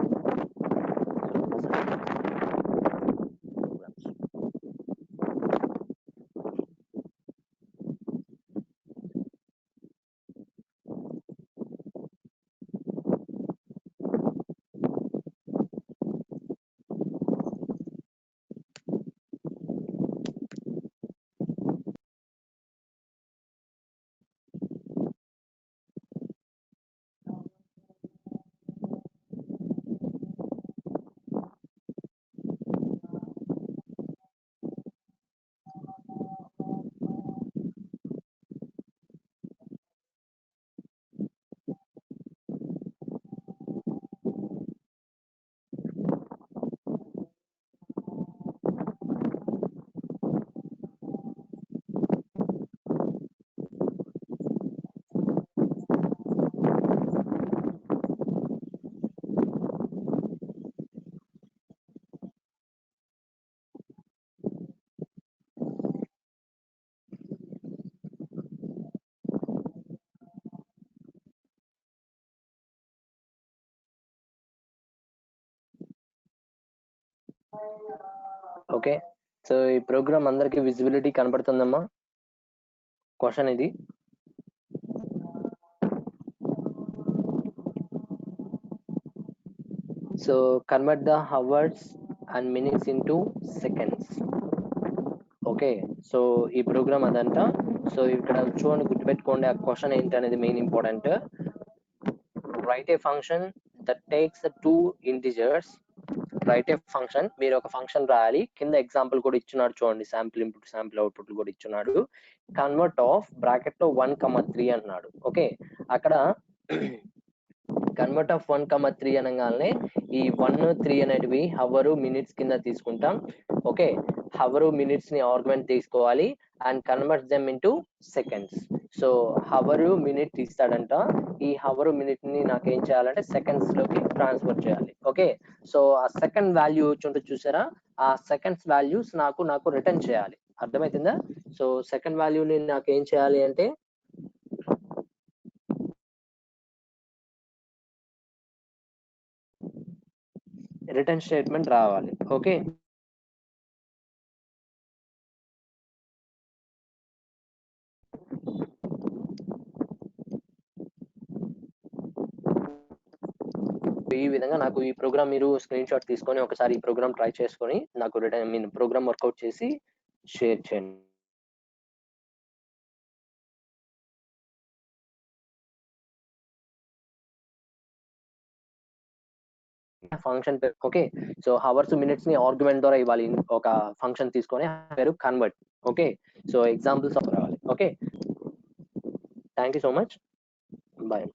ఓకే, సో ఈ ప్రోగ్రామ్ అందరికి విజిబిలిటీ కనబడుతుందమ్మా? క్వశ్చన్ ఇది. So convert the hours and minutes into seconds. Okay, so ఈ ప్రోగ్రామ్ అదంట. సో ఇక్కడ చూడండి, గుర్తుపెట్టుకోండి ఆ క్వశ్చన్ ఏంటి అనేది main important. Right A function that takes two integers. Right A function, మీరు ఒక ఫంక్షన్ రాయాలి. కింద ఎగ్జాంపుల్ కూడా ఇచ్చున్నాడు చూడండి, శాంపుల్ ఇన్పుట్ శాంపుల్ అవుట్పుట్ కూడా ఇచ్చున్నాడు. కన్వర్ట్ ఆఫ్ బ్రాకెట్ లో 1,3 అన్నాడు. ఓకే, అక్కడ కన్వర్ట్ ఆఫ్ 1,3 అనగానే ఈ 1, 3 అనేటివి హవరు మినిట్స్ కింద తీసుకుంటాం. ఓకే, హవరు మినిట్స్ ని ఆర్గ్యుమెంట్ తీసుకోవాలి and convert them into seconds. So hour minute ఇస్తాడంట, ఈ హవరు మినిట్ ని నాకు ఏం చేయాలంటే సెకండ్స్ లోకి ట్రాన్స్ఫర్ చేయాలి. ఓకే, సో ఆ సెకండ్ వాల్యూ వచ్చి చూసారా, ఆ సెకండ్స్ వాల్యూస్ నాకు రిటర్న్ చేయాలి. అర్థమవుతుందా? సో సెకండ్ వాల్యూని నాకు ఏం చేయాలి అంటే రిటర్న్ స్టేట్మెంట్ రావాలి. ఓకే, ఈ విధంగా నాకు ఈ ప్రోగ్రామ్ మీరు స్క్రీన్ షాట్ తీసుకొని ఒకసారి ఈ ప్రోగ్రామ్ ట్రై చేసుకొని నాకు రిటర్న్ ప్రోగ్రామ్ వర్కౌట్ చేసి షేర్ చేయండి. ఫంక్షన్ పేరు ఓకే, సో హవర్స్ మినిట్స్ ని ఆర్గ్యుమెంట్ ద్వారా ఇవ్వాలి. ఒక ఫంక్షన్ తీసుకొని పేరు కన్వర్ట్. ఓకే, సో ఎగ్జాంపుల్స్ రావాలి. Okay, thank you so much, bye.